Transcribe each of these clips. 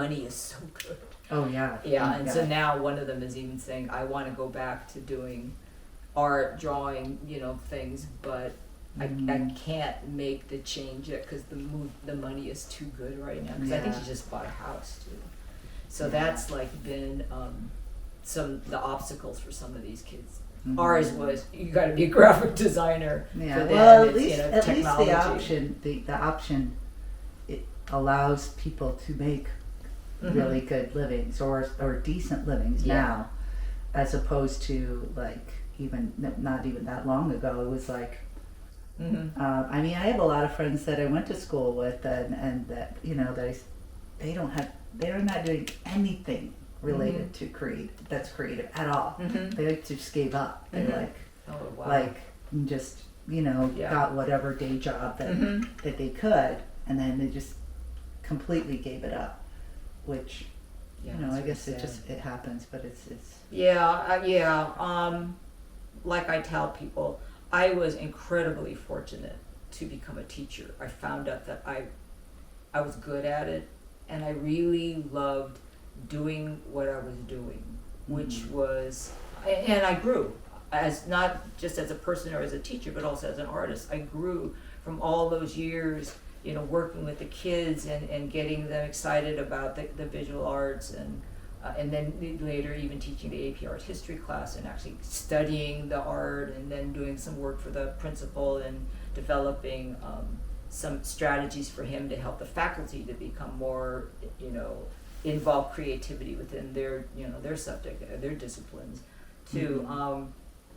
money is so good. Oh yeah. Yeah, and so now one of them is even saying, I want to go back to doing art, drawing, things, but I can't make the change yet because the money is too good right now. Because I think he just bought a house too. So that's like been the obstacles for some of these kids. Ours was, you got to be a graphic designer. Yeah. For them, Well, at least the option it allows people to make really good livings or decent livings now, as opposed to like not even that long ago. It was like, I mean, I have a lot of friends that I went to school with, and that they're not doing anything related to that's creative at all. They just gave up. They're like just got whatever day job that they could, and then they just completely gave it up, which I guess it happens, but it's like I tell people, I was incredibly fortunate to become a teacher. I found out that I was good at it, and I really loved doing what I was doing, which was, and I grew as not just as a person or as a teacher, but also as an artist. I grew from all those years, working with the kids and getting them excited about the visual arts, and then later even teaching the AP Art History class and actually studying the art, and then doing some work for the principal and developing some strategies for him to help the faculty to become more, involve creativity within their subject, their disciplines too.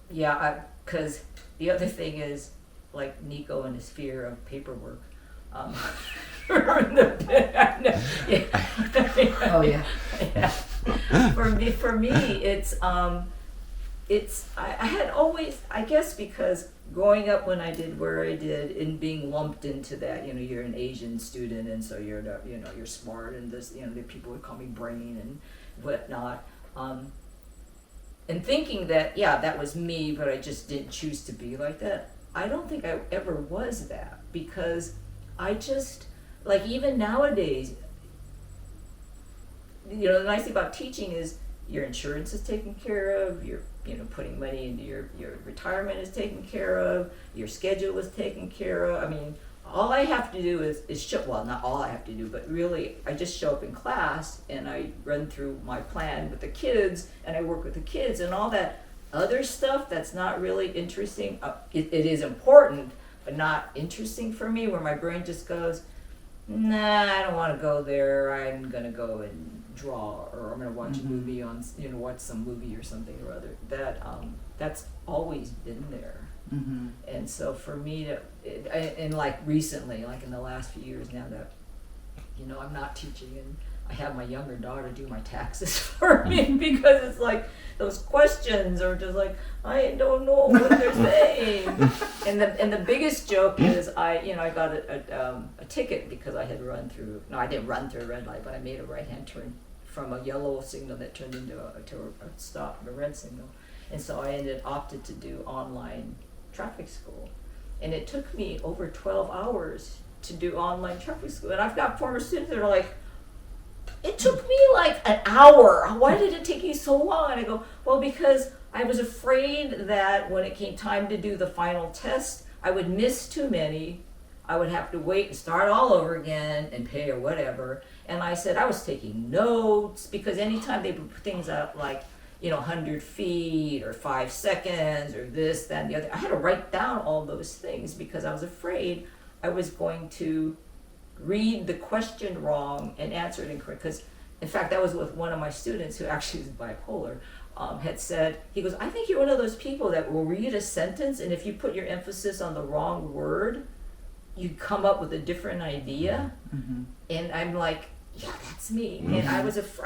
Because the other thing is, like Nico and his fear of paperwork. Oh yeah. For me, it's I had always, I guess, because growing up when I did where I did and being lumped into that, you're an Asian student, and so you're you're smart, and this, the people would call me brain and whatnot, and thinking that that was me, but I just didn't choose to be like that. I don't think I ever was that, because I just, like, even nowadays, the nice thing about teaching is your insurance is taken care of, your putting money into your retirement is taken care of, your schedule is taken care of. I mean, all I have to do is show, well, not all I have to do, but really I just show up in class and I run through my plan with the kids, and I work with the kids, and all that other stuff that's not really interesting, it is important, but not interesting for me, where my brain just goes, nah, I don't want to go there, I'm going to go and draw, or I'm going to watch a movie on, watch some movie or something or other. That's always been there. And so for me, and like recently, like in the last few years now that, I'm not teaching, and I have my younger daughter do my taxes for me, because it's like, those questions are just like, I don't know what they're saying. And the biggest joke is I got a ticket because I had run through, no, I didn't run through a red light, but I made a right-hand turn from a yellow signal that turned into a stop, a red signal. And so I opted to do online traffic school. And it took me over 12 hours to do online traffic school. And I've got former students that are like, it took me like an hour. Why did it take you so long? And I go, well, because I was afraid that when it came time to do the final test, I would miss too many. I would have to wait and start all over again and pay or whatever. And I said I was taking notes, because anytime they put things up like, 100 feet or 5 seconds or this, that, and the other, I had to write down all those things, because I was afraid I was going to read the question wrong and answer it incorrect. Because, in fact, that was with one of my students who actually is bipolar, had said, he goes, I think you're one of those people that will read a sentence, and if you put your emphasis on the wrong word, you come up with a different idea. And I'm like, yeah, that's me. And I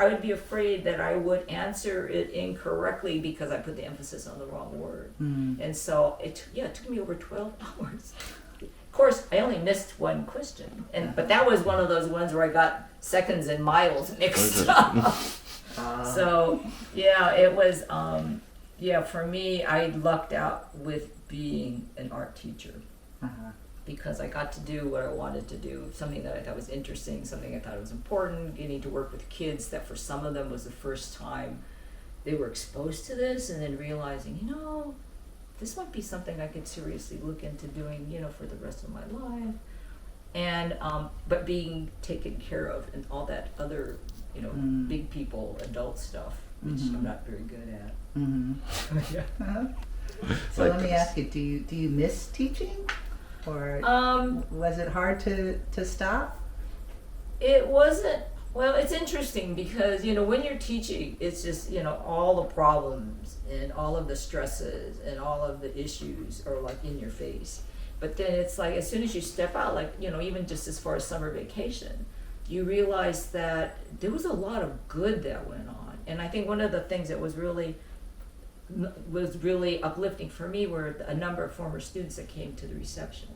would be afraid that I would answer it incorrectly because I put the emphasis on the wrong word. And so it took me over 12 hours. Of course, I only missed one question, but that was one of those ones where I got seconds and miles mixed up. So it was, for me, I lucked out with being an art teacher, because I got to do what I wanted to do, something that I thought was interesting, something I thought was important, getting to work with kids that for some of them was the first time they were exposed to this, and then realizing, this might be something I could seriously look into doing, for the rest of my life. And, but being taken care of and all that other, big people, adult stuff, which I'm not very good at. Yeah. So let me ask you, do you miss teaching? Or was it hard to stop? It wasn't. Well, it's interesting because, when you're teaching, it's just, all the problems and all of the stresses and all of the issues are like in your face. But then it's like, as soon as you step out, like, even just as far as summer vacation, you realize that there was a lot of good that went on. And I think one of the things that was really uplifting for me were a number of former students that came to the reception.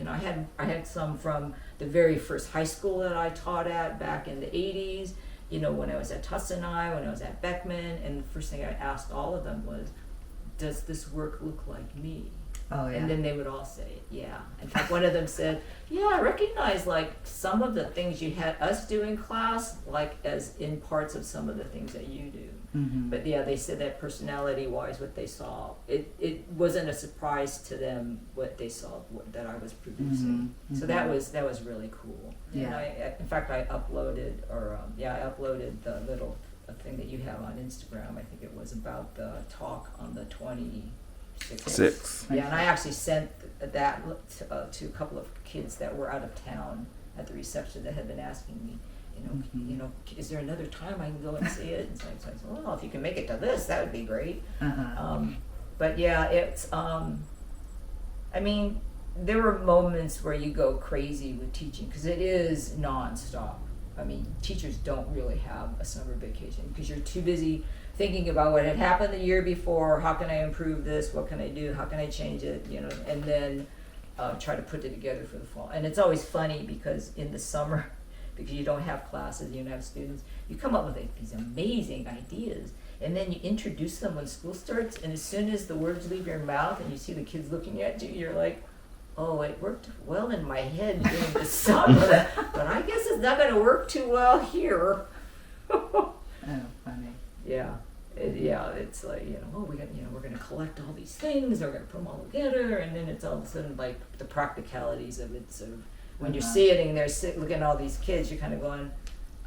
I had some from the very first high school that I taught at back in the 80s, when I was at Tussinai, when I was at Beckman, and the first thing I asked all of them was, does this work look like me? Oh, yeah. And then they would all say, yeah. In fact, one of them said, yeah, I recognize like some of the things you had us do in class, like as in parts of some of the things that you do. But yeah, they said that personality-wise, what they saw, it wasn't a surprise to them what they saw that I was producing. So that was really cool. Yeah. And in fact, I uploaded the little thing that you have on Instagram. I think it was about the talk on the 26th. Yeah, and I actually sent that to a couple of kids that were out of town at the reception that had been asking me, is there another time I can go and see it? And so I said, well, if you can make it to this, that would be great. But yeah, it's, there were moments where you go crazy with teaching because it is nonstop. Teachers don't really have a summer vacation because you're too busy thinking about what had happened the year before, how can I improve this, what can I do, how can I change it, and then try to put it together for the fall. And it's always funny because in the summer, because you don't have classes, you don't have students, you come up with these amazing ideas, and then you introduce them when school starts, and as soon as the words leave your mouth and you see the kids looking at you, you're like, oh, it worked well in my head during the summer, but I guess it's not going to work too well here. Oh, funny. Yeah. It's like, we're going to collect all these things, we're going to put them all together, and then it's all of a sudden like the practicalities of it. So when you're sitting there looking at all these kids, you're kind of going,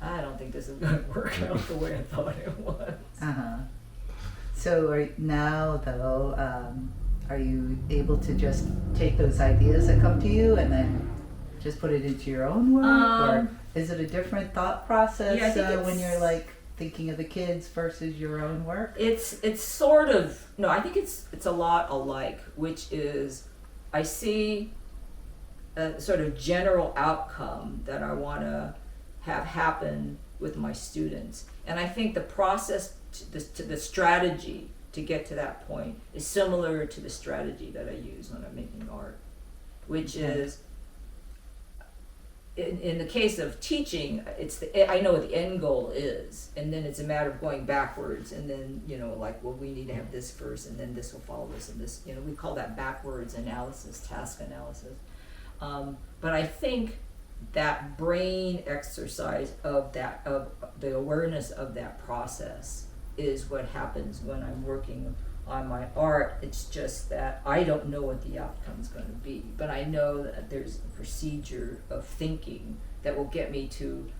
I don't think this is going to work out the way I thought it was. So now, though, are you able to just take those ideas that come to you and then just put it into your own work? Or is it a different thought process when you're like thinking of the kids versus your own work? It's sort of, no, I think it's a lot alike, which is I see a sort of general outcome that I want to have happen with my students. And I think the process, to the strategy to get to that point is similar to the strategy that I use when I'm making art, which is, in the case of teaching, I know what the end goal is, and then it's a matter of going backwards, and then, we need to have this first, and then this will follow this, and this, we call that backwards analysis, task analysis. But I think that brain exercise of the awareness of that process is what happens when I'm working on my art. It's just that I don't know what the outcome is going to be, but I know that there's a procedure of thinking that will get me to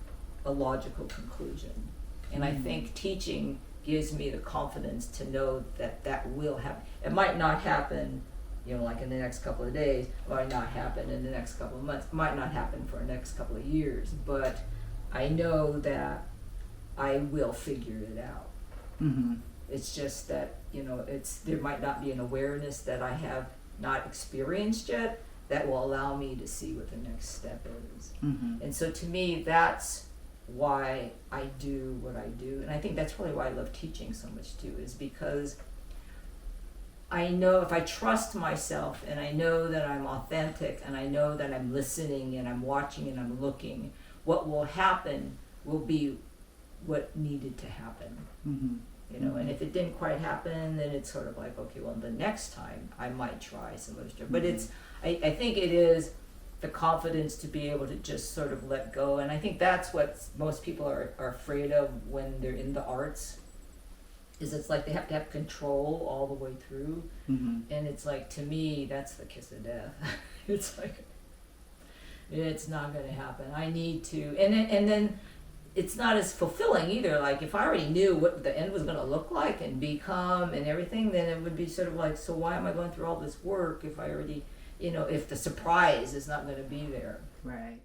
a logical conclusion. And I think teaching gives me the confidence to know that will happen. It might not happen, like in the next couple of days, it might not happen in the next couple of months, it might not happen for the next couple of years, but I know that I will figure it out. It's just that, there might not be an awareness that I have not experienced yet that will allow me to see what the next step is. And so to me, that's why I do what I do. And I think that's really why I love teaching so much too, is because I know if I trust myself and I know that I'm authentic and I know that I'm listening and I'm watching and I'm looking, what will happen will be what needed to happen. And if it didn't quite happen, then it's sort of like, okay, well, the next time I might try some other stuff. But I think it is the confidence to be able to just sort of let go. And I think that's what most people are afraid of when they're in the arts, is it's like they have to have control all the way through. Mhm. And it's like, to me, that's the kiss of death. It's like, it's not going to happen. I need to, and then it's not as fulfilling either. Like, if I already knew what the end was going to look like and become and everything, then it would be sort of like, so why am I going through all this work if I already, if the surprise is not going to be there? Right.